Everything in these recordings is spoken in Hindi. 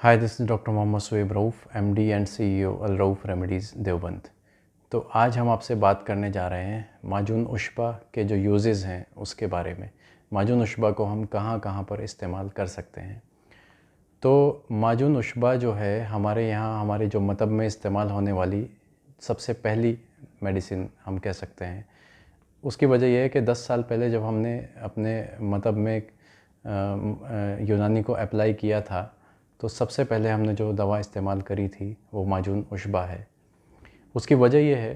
Hi, this is doctor Mohammad Shoaib Rauf, MD and CEO Al Rauf remedies Deoband. तो आज हम आपसे बात करने जा रहे हैं माजून उशबा के जो यूजेस हैं उसके बारे में। माजून उशबा को हम कहाँ कहाँ पर इस्तेमाल कर सकते हैं। तो माजून उशबा जो है हमारे यहाँ हमारे जो मतहब में इस्तेमाल होने वाली सबसे पहली मेडिसिन हम कह सकते हैं। उसकी वजह यह है कि 10 साल पहले जब हमने अपने मतहब में यूनानी को अप्लाई किया था, तो सबसे पहले हमने जो दवा इस्तेमाल करी थी वो माजून उशबा है। उसकी वजह यह है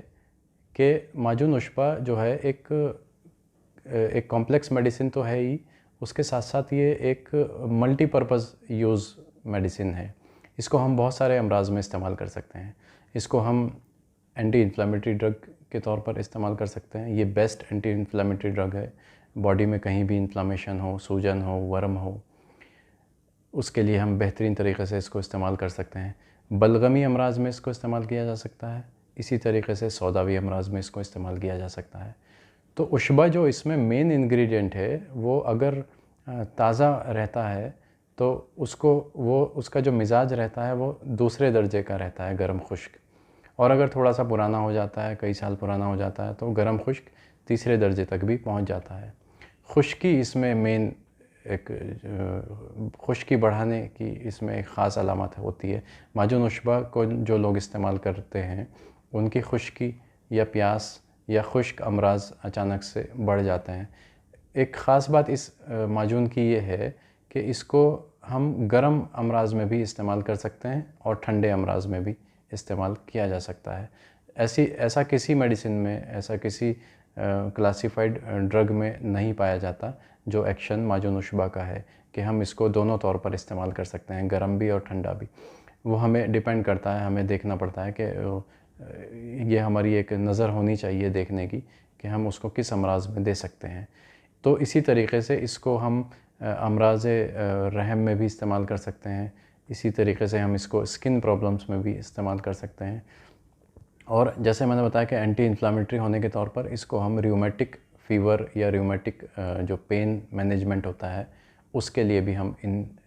कि माजून उशबा जो है एक कॉम्प्लेक्स मेडिसिन तो है ही, उसके साथ साथ ये एक मल्टीपर्पज़ यूज़ मेडिसिन है। इसको हम बहुत सारे अमराज़ में इस्तेमाल कर सकते हैं। इसको हम एंटी इन्फ्लेमेटरी ड्रग के तौर पर इस्तेमाल कर सकते हैं। ये बेस्ट एंटी इन्फ्लेमेटरी ड्रग है। बॉडी में कहीं भी इन्फ्लामेशन हो, सूजन हो, वर्म हो, उसके लिए हम बेहतरीन तरीके से इसको इस्तेमाल कर सकते हैं। बलगमी अमराज़ में इसको इस्तेमाल किया जा सकता है। इसी तरीके से सौदावी अमराज़ में इसको इस्तेमाल किया जा सकता है। तो उशबा जो इसमें मेन इंग्रेडिएंट है वो अगर ताज़ा रहता है तो उसका जो मिजाज रहता है वो दूसरे दर्जे का रहता है, गर्म खुश्क। और अगर थोड़ा सा पुराना हो जाता है, कई साल पुराना हो जाता है, तो गर्म खुश्क तीसरे दर्जे तक भी पहुंच जाता है। खुश्की इसमें मेन एक खुश्की बढ़ाने की इसमें एक ख़ास अलामत होती है। माजून उशबा को जो लोग इस्तेमाल करते हैं उनकी खुश्की या प्यास या खुश्क अमराज़ अचानक से बढ़ जाते हैं। एक ख़ास बात इस माजून की ये है कि इसको हम गर्म अमराज़ में भी इस्तेमाल कर सकते हैं और ठंडे अमराज़ में भी इस्तेमाल किया जा सकता है। ऐसा किसी मेडिसिन में, ऐसा किसी क्लासिफाइड ड्रग में नहीं पाया जाता जो एक्शन माजून उशबा का है कि हम इसको दोनों तौर पर इस्तेमाल कर सकते हैं, गर्म भी और ठंडा भी। वो हमें डिपेंड करता है, हमें देखना पड़ता है कि ये हमारी एक नज़र होनी चाहिए देखने की कि हम उसको किस अमराज़ में दे सकते हैं। तो इसी तरीके से इसको हम अमराज़ रहम में भी इस्तेमाल कर सकते हैं। इसी तरीके से हम इसको स्किन प्रॉब्लम्स में भी इस्तेमाल कर सकते हैं। और जैसे मैंने बताया कि एंटी इन्फ्लामेटरी होने के तौर पर इसको हम रियूमेटिक फ़ीवर या रियूमेटिक जो पेन मैनेजमेंट होता है उसके लिए भी हम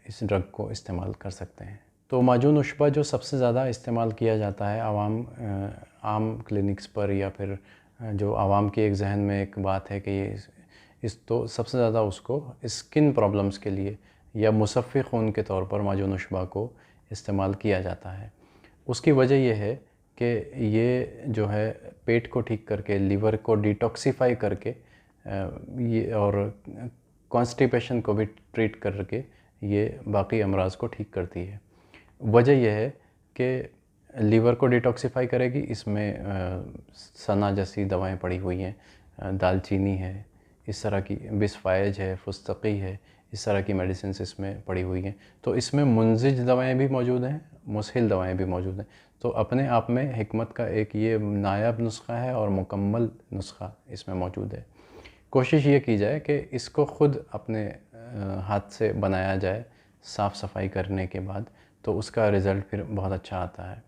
इस ड्रग को इस्तेमाल कर सकते हैं। तो माजून उशबा जो सबसे ज़्यादा इस्तेमाल किया जाता है आम क्लिनिक्स पर, या फिर जो आवाम के एक जहन में एक बात है कि तो सबसे ज़्यादा उसको स्किन प्रॉब्लम्स के लिए या मुसफ़्फ़ी खून के तौर पर माजून उशबा को इस्तेमाल किया जाता है। उसकी वजह यह है कि ये जो है पेट को ठीक करके, लीवर को डिटॉक्सिफ़ाई करके ये और कॉन्स्टिपेशन को भी ट्रीट करके ये बाकी अमराज़ को ठीक करती है। वजह यह है कि लीवर को डिटॉक्सिफ़ाई करेगी, इसमें सना जैसी दवाएं पड़ी हुई हैं, दालचीनी है, इस तरह की बिस्फायज है, फुस्तकी है, इस तरह की मेडिसिन इसमें पड़ी हुई हैं। तो इसमें मुंजिज दवाएं भी मौजूद हैं, मुसहिल दवाएं भी मौजूद हैं। तो अपने आप में हिकमत का एक ये नायाब नुस्खा है और मुकम्मल नुस्खा इसमें मौजूद है। कोशिश ये की जाए कि इसको ख़ुद अपने हाथ से बनाया जाए साफ़ सफाई करने के बाद, तो उसका रिज़ल्ट फिर बहुत अच्छा आता है।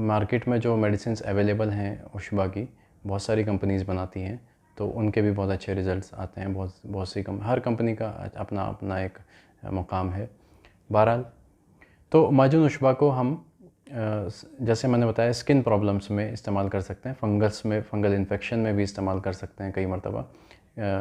मार्केट में जो मेडिसिन्स अवेलेबल हैं उशबा की, बहुत सारी कंपनीज़ बनाती हैं, तो उनके भी बहुत अच्छे रिज़ल्ट्स आते हैं। बहुत सी हर कंपनी का अपना अपना एक मुकाम है। बहरहाल, तो माजून उशबा को हम जैसे मैंने बताया स्किन प्रॉब्लम्स में इस्तेमाल कर सकते हैं, फंगल इन्फेक्शन में भी इस्तेमाल कर सकते हैं कई मरतबा।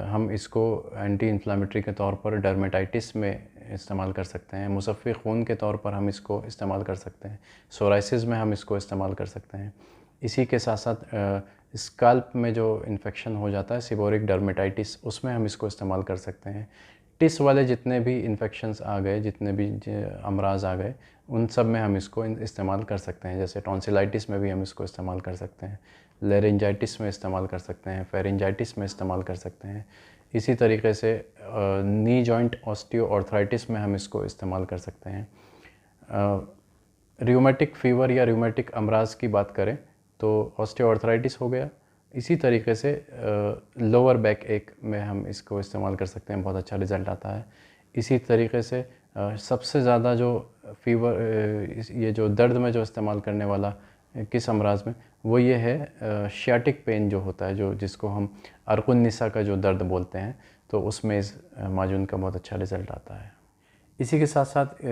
हम इसको एंटी इन्फ्लामेटरी के तौर पर डर्मेटाइटिस में इस्तेमाल कर सकते हैं, मुसफ़्फ़ी खून के तौर पर हम इसको इस्तेमाल कर सकते हैं, सोराइसिस में हम इसको इस्तेमाल कर सकते हैं। इसी के साथ साथ स्काल्प में जो इन्फेक्शन हो जाता है, सीबोरिक डर्मेटाइटिस, उसमें हम इसको इस्तेमाल कर सकते हैं। टिस वाले जितने भी इन्फेक्शंस आ गए, जितने भी अमराज़ आ गए, उन सब में हम इसको इस्तेमाल कर सकते हैं। जैसे टॉन्सिलाइटिस में भी हम इसको इस्तेमाल कर सकते हैं, लेरिंजाइटिस में इस्तेमाल कर सकते हैं, फेरिंजाइटिस में इस्तेमाल कर सकते हैं। इसी तरीके से नी जॉइंट ऑस्टियोआर्थराइटिस में हम इसको इस्तेमाल कर सकते हैं। रियूमेटिक फ़ीवर या रियूमेटिक अमराज़ की बात करें तो ऑस्टियोआर्थराइटिस हो गया। इसी तरीके से लोअर बैक एक में हम इसको इस्तेमाल कर सकते हैं, बहुत अच्छा रिज़ल्ट आता है। इसी तरीके से सबसे ज़्यादा जो ये जो दर्द में जो इस्तेमाल करने वाला किस अमराज़ में, वो ये है शियाटिक पेन जो होता है, जिसको हम अर्कुन निसा का जो दर्द बोलते हैं, तो उसमें इस माजून का बहुत अच्छा रिज़ल्ट आता है। इसी के साथ साथ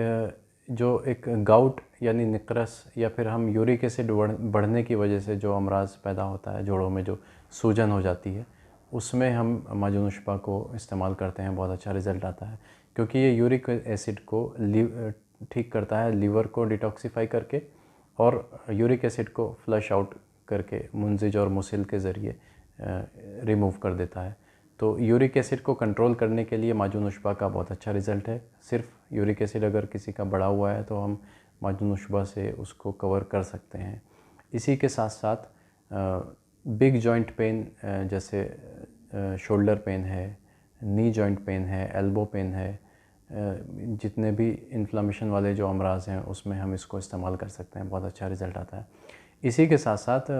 जो एक गाउट यानी निकरस या फिर हम यूरिक एसिड बढ़ने की वजह से जो अमराज पैदा होता है, जोड़ों में जो सूजन हो जाती है, उसमें हम माजून उशबा को इस्तेमाल करते हैं, बहुत अच्छा रिज़ल्ट आता है। क्योंकि ये यूरिक एसिड को ठीक करता है, लीवर को डिटॉक्सिफाई करके, और यूरिक एसिड को फ्लश आउट करके मुंजिज और मुसिल के ज़रिए रिमूव कर देता है। तो यूरिक एसिड को कंट्रोल करने के लिए माजून उशबा का बहुत अच्छा रिज़ल्ट है। सिर्फ यूरिक एसिड अगर किसी का बढ़ा हुआ है तो हम माजून उशबा से उसको कवर कर सकते हैं। इसी के साथ साथ बिग जॉइंट पेन, जैसे शोल्डर पेन है, नी जॉइंट पेन है, एल्बो पेन है, जितने भी इन्फ्लामेशन वाले जो अमराज हैं उसमें हम इसको इस्तेमाल कर सकते हैं, बहुत अच्छा रिज़ल्ट आता है। इसी के साथ साथ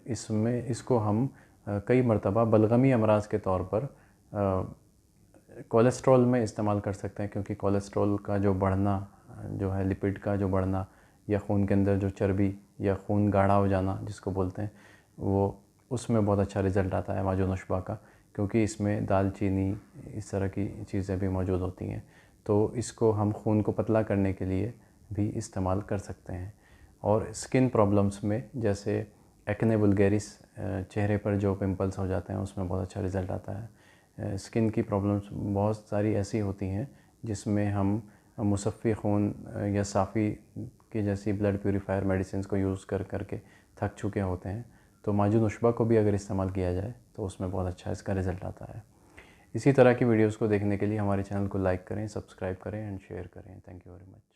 इसको हम कई मरतबा बलगमी अमराज के तौर पर कोलेस्ट्रॉल में इस्तेमाल कर सकते हैं, क्योंकि कोलेस्ट्रॉल का जो बढ़ना जो है, लिपिड का जो बढ़ना, या खून के अंदर जो चर्बी या खून गाढ़ा हो जाना जिसको बोलते हैं, वो उसमें बहुत अच्छा रिज़ल्ट आता है माजून उशबा का, क्योंकि इसमें दालचीनी इस तरह की चीज़ें भी मौजूद होती हैं। तो इसको हम खून को पतला करने के लिए भी इस्तेमाल कर सकते हैं। और स्किन प्रॉब्लम्स में, जैसे एक्ने वुल्गेरिस, चेहरे पर जो पिंपल्स हो जाते हैं, उसमें बहुत अच्छा रिज़ल्ट आता है। स्किन की प्रॉब्लम्स बहुत सारी ऐसी होती हैं जिसमें हम मुसफ़्फ़ी खून या साफ़ी की जैसी ब्लड प्यूरीफायर मेडिसिन को यूज़ करके थक चुके होते हैं। तो माजून उशबा को भी अगर इस्तेमाल किया जाए तो उसमें बहुत अच्छा इसका रिज़ल्ट आता है। इसी तरह की वीडियोज़ को देखने के लिए हमारे चैनल को लाइक करें, सब्सक्राइब करें एंड शेयर करें। Thank you very much.